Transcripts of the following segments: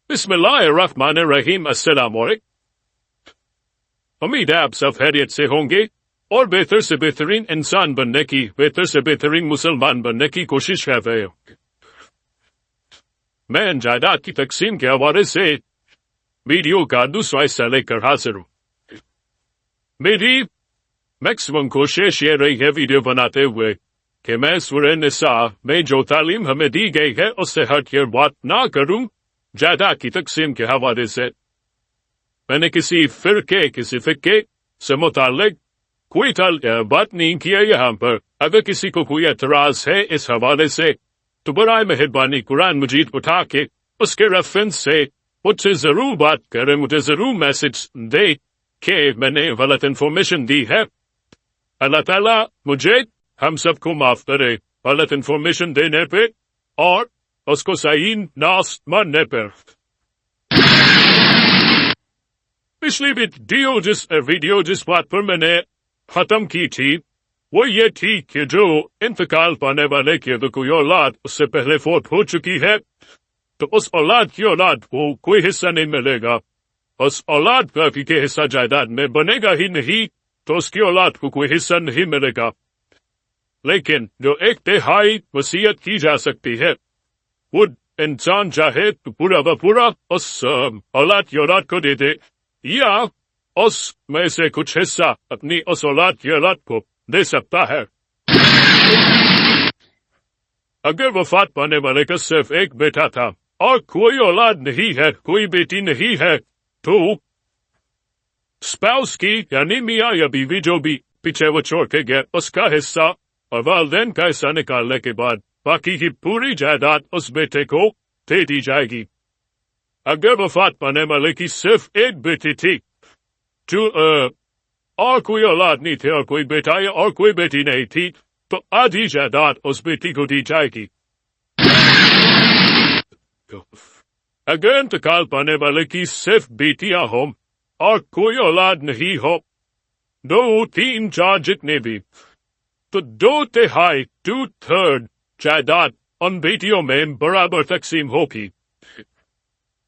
بسم اللہ الرحمن الرحیم۔ السلام علیکم۔ امید ہے آپ سب خیریت سے ہوں گے اور بہتر سے بہترین انسان بننے کی، بہتر سے بہترین مسلمان بننے کی کوشش کر رہے ہوں گے۔ میں جائیداد کی تقسیم کے حوالے سے ویڈیو کا دوسرا حصہ لے کر حاضر ہوں۔ میری میکسیمم کوشش یہ رہی ہے ویڈیو بناتے ہوئے کہ میں سورہ نساء میں جو تعلیم ہمیں دی گئی ہے اس سے ہٹ کر بات نہ کروں جائیداد کی تقسیم کے حوالے سے۔ میں نے کسی فقے سے متعلق کوئی بات نہیں کیا یہاں پر۔ اگر کسی کو کوئی اعتراض ہے اس حوالے سے تو برائے مہربانی قرآن مجید اٹھا کے اس کے ریفرنس سے مجھ سے ضرور بات کرے، مجھے ضرور میسج دے کہ میں نے غلط انفارمیشن دی ہے۔ اللہ تعالیٰ مجھے ہم سب کو معاف کرے غلط انفارمیشن دینے پہ اور اس کو صحیح نہ ماننے پر۔ پچھلی ویڈیو جس بات پر میں نے ختم کی تھی وہ یہ تھی کہ جو انتقال پانے والے کی اگر کوئی اولاد اس سے پہلے فوت ہو چکی ہے تو اس اولاد کی اولاد کو کوئی حصہ نہیں ملے گا۔ اس اولاد کا کہ حصہ جائیداد میں بنے گا ہی نہیں تو اس کی اولاد کو کوئی حصہ نہیں ملے گا۔ لیکن جو 1/3 وصیت کی جا سکتی ہے وہ انسان چاہے تو پورا بپورا اس اولاد کی اولاد کو دے دے یا اس میں سے کچھ حصہ اپنی اس اولاد کی اولاد کو دے سکتا ہے۔ اگر وفات پانے والے کا صرف ایک بیٹا تھا اور کوئی اولاد نہیں ہے، کوئی بیٹی نہیں ہے، تو اسپاؤس کی یعنی میاں یا بیوی جو بھی پیچھے وہ چھوڑ کے گیا اس کا حصہ اور والدین کا حصہ نکالنے کے بعد باقی کی پوری جائیداد اس بیٹے کو دے دی جائے گی۔ اگر وفات پانے والے کی صرف ایک بیٹی تھی اور کوئی اولاد نہیں تھے اور کوئی بیٹا اور کوئی بیٹی نہیں تھی تو آدھی جائیداد اس بیٹی کو دی جائے گی۔ اگر انتقال پانے والے کی صرف بیٹیاں ہوں اور کوئی اولاد نہیں ہو، 2، 3، 4 جتنے بھی، تو 2/3 2/3 جائیداد ان بیٹیوں میں برابر تقسیم ہوگی۔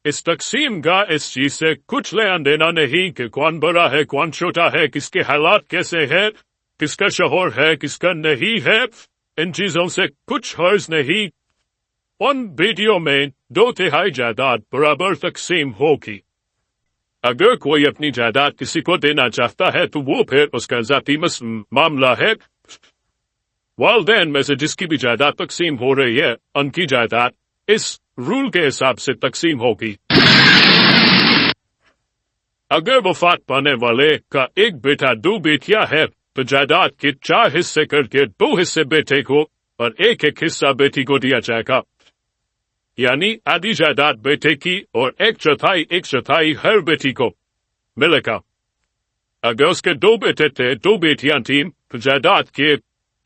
اس تقسیم کا اس چیز سے کچھ لینا دینا نہیں کہ کون بڑا ہے کون چھوٹا ہے، کس کے حالات کیسے ہیں، کس کا شوہر ہے کس کا نہیں ہے، ان چیزوں سے کچھ حرض نہیں۔ ان بیٹیوں میں 2/3 جائیداد برابر تقسیم ہوگی۔ اگر کوئی اپنی جائیداد کسی کو دینا چاہتا ہے تو وہ پھر اس کا ذاتی معاملہ ہے۔ والدین میں سے جس کی بھی جائیداد تقسیم ہو رہی ہے ان کی جائیداد اس رول کے حساب سے تقسیم ہوگی۔ اگر وفات پانے والے کا ایک بیٹا 2 بیٹیاں ہے تو جائیداد کے 4 حصے کر کے 2 حصے بیٹے کو اور ایک حصہ بیٹی کو دیا جائے گا، یعنی آدھی جائیداد بیٹے کی اور 1/4 ہر بیٹی کو ملے گا۔ اگر اس کے 2 بیٹے تھے 2 بیٹیاں تھیں تو جائیداد کے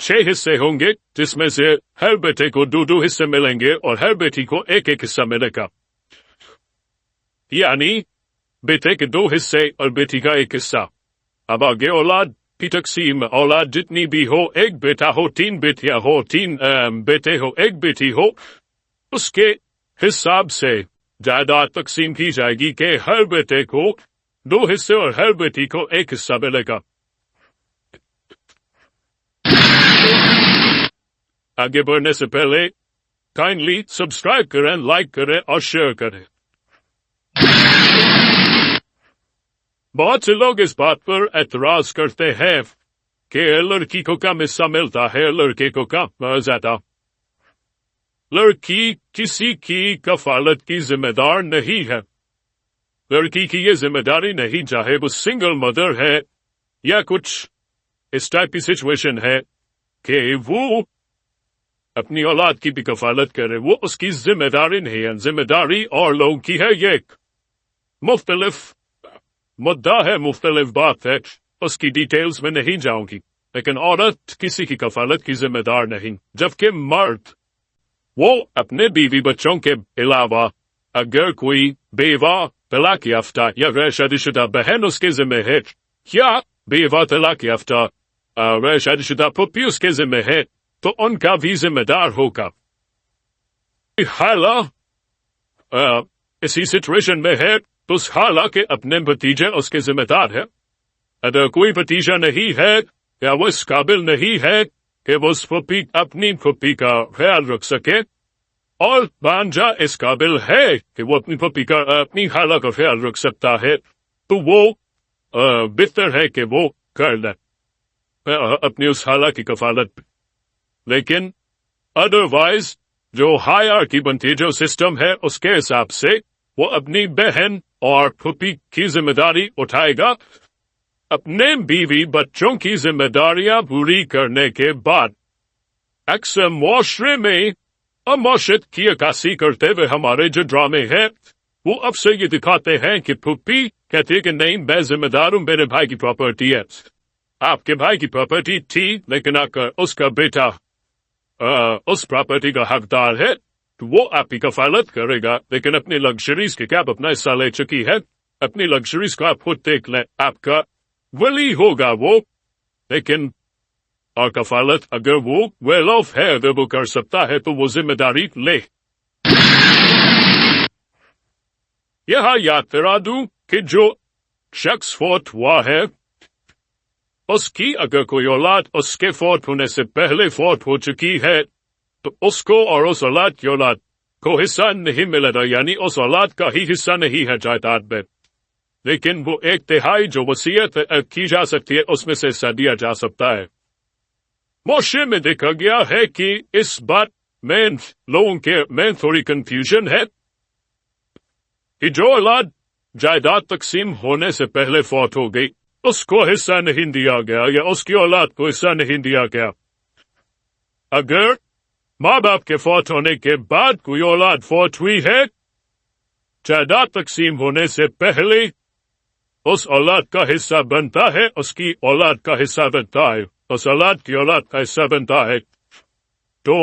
6 حصے ہوں گے جس میں سے ہر بیٹے کو 2 حصے ملیں گے اور ہر بیٹی کو ایک حصہ ملے گا، یعنی بیٹے کے 2 حصے اور بیٹی کا 1 حصہ۔ اب آگے اولاد کی تقسیم، اولاد جتنی بھی ہو، 1 بیٹا ہو 3 بیٹیاں ہو 3 بیٹے ہو 1 بیٹی ہو، اس کے حساب سے جائیداد تقسیم کی جائے گی کہ ہر بیٹے کو 2 حصے اور ہر بیٹی کو 1 حصہ ملے گا۔ آگے بڑھنے سے پہلے کائنڈلی سبسکرائب کریں، لائک کریں اور شیئر کریں۔ بہت سے لوگ اس بات پر اعتراض کرتے ہیں کہ لڑکی کو کم حصہ ملتا ہے، لڑکے کو کم زیادہ۔ لڑکی کسی کی کفالت کی ذمہ دار نہیں ہے۔ لڑکی کی یہ ذمہ داری نہیں، چاہے وہ سنگل مدر ہے یا کچھ اس ٹائپ کی سچویشن ہے کہ وہ اپنی اولاد کی بھی کفالت کرے، وہ اس کی ذمہ داری نہیں ہے۔ ذمہ داری اور لوگوں کی ہے، یہ ایک مختلف مدعا ہے، مختلف بات ہے، اس کی ڈیٹیلز میں نہیں جاؤں گی۔ لیکن عورت کسی کی کفالت کی ذمہ دار نہیں، جبکہ مرد وہ اپنے بیوی بچوں کے علاوہ اگر کوئی بیوہ طلاق یافتہ یا غیر شادی شدہ بہن اس کے ذمہ ہے یا بیوہ طلاق یافتہ غیر شادی شدہ پھوپھی اس کے ذمہ ہے تو ان کا بھی ذمہ دار ہوگا۔ حالہ اسی سچویشن میں ہے تو حالانکہ اپنے بھتیجے اس کے ذمہ دار ہے. اگر کوئی بھتیجا نہیں ہے یا وہ اس قابل نہیں ہے کہ وہ اپنی پھوپھی کا خیال رکھ سکے، اور بانجا اس قابل ہے کہ وہ اپنی پھوپھی کا اپنی خالہ کا خیال رکھ سکتا ہے، تو وہ بہتر ہے کہ وہ کر لے اپنی اس خالہ کی کفالت. لیکن ادروائز جو ہائرارکی بنتی ہے، جو سسٹم ہے، اس کے حساب سے وہ اپنی بہن اور پھوپھی کی ذمہ داری اٹھائے گا اپنے بیوی بچوں کی ذمہ داریاں پوری کرنے کے بعد. اکثر معاشرے میں اور معاشرت کی عکاسی کرتے ہوئے ہمارے جو ڈرامے ہیں وہ اکثر یہ دکھاتے ہیں کہ پھوپھی کہتی ہے کہ نہیں میں ذمہ دار ہوں، میرے بھائی کی پراپرٹی ہے. آپ کے بھائی کی پراپرٹی تھی لیکن اگر اس کا بیٹا اس پراپرٹی کا حقدار ہے تو وہ آپ کی کفالت کرے گا، لیکن اپنی لگژریز کے کیا آپ اپنا حصہ لے چکی ہے، اپنی لگژریز کو آپ خود دیکھ لیں، آپ کا ولی ہوگا وہ. لیکن اور کفالت اگر وہ ویل آف ہے، اگر وہ کر سکتا ہے تو وہ ذمہ داری لے. یہاں یاد کرا دوں کہ جو شخص فوت ہوا ہے اس کی اگر کوئی اولاد اس کے فوت ہونے سے پہلے فوت ہو چکی ہے تو اس کو اور اس اولاد کی اولاد کو حصہ نہیں ملے گا، یعنی اس اولاد کا ہی حصہ نہیں ہے جائیداد میں. لیکن وہ 1/3 جو وصیت کی جا سکتی ہے اس میں سے حصہ دیا جا سکتا ہے. معاشرے میں دیکھا گیا ہے کہ اس بات میں لوگوں کے میں تھوڑی کنفیوژن ہے کہ جو اولاد جائیداد تقسیم ہونے سے پہلے فوت ہو گئی اس کو حصہ نہیں دیا گیا یا اس کی اولاد کو حصہ نہیں دیا گیا. اگر ماں باپ کے فوت ہونے کے بعد کوئی اولاد فوت ہوئی ہے، جائیداد تقسیم ہونے سے پہلے اس اولاد کا حصہ بنتا ہے، اس کی اولاد کا حصہ بنتا ہے، اس اولاد کی اولاد کا حصہ بنتا ہے. تو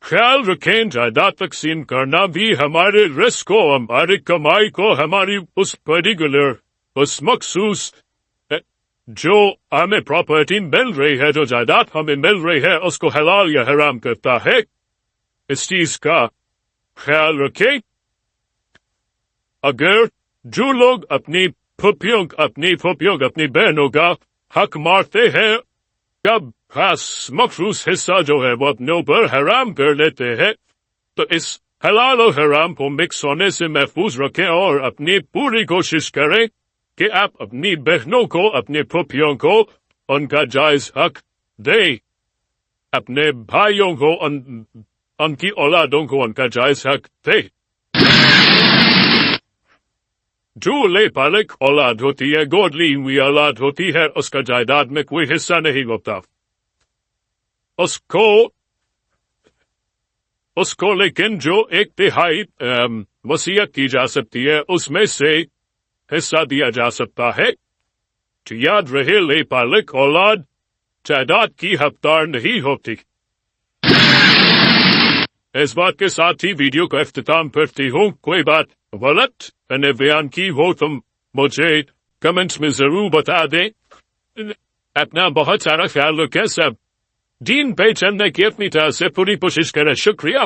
خیال رکھیں جائیداد تقسیم کرنا بھی ہمارے رزق کو، ہماری کمائی کو، ہماری اس پرٹیکولر اس مخصوص جو ہمیں پراپرٹی مل رہی ہے، جو جائیداد ہمیں مل رہی ہے، اس کو حلال یا حرام کرتا ہے. اس چیز کا خیال رکھیں. اگر جو لوگ اپنی پھوپھیوں اپنی بہنوں کا حق مارتے ہیں، کب خاص مخصوص حصہ جو ہے وہ اپنے اوپر حرام کر لیتے ہیں، تو اس حلال اور حرام کو مکس ہونے سے محفوظ رکھیں اور اپنی پوری کوشش کریں کہ آپ اپنی بہنوں کو، اپنے پھوپھیوں کو ان کا جائز حق دیں، اپنے بھائیوں کو ان کی اولادوں کو ان کا جائز حق دیں. جو لے پالک اولاد ہوتی ہے، گود لی ہوئی اولاد ہوتی ہے، اس کا جائیداد میں کوئی حصہ نہیں ہوتا. اس کو لیکن جو 1/3 وصیت کی جا سکتی ہے اس میں سے حصہ دیا جا سکتا ہے. تو یاد رہے لے پالک اولاد جائیداد کی حقدار نہیں ہوتی. اس بات کے ساتھ ہی ویڈیو کا اختتام کرتی ہوں. کوئی بات غلط میں نے بیان کی ہو تو مجھے کمنٹس میں ضرور بتا دیں. اپنا بہت سارا خیال رکھیں. سب دین پہ چلنے کی اپنی طرح سے پوری کوشش کریں. شکریہ.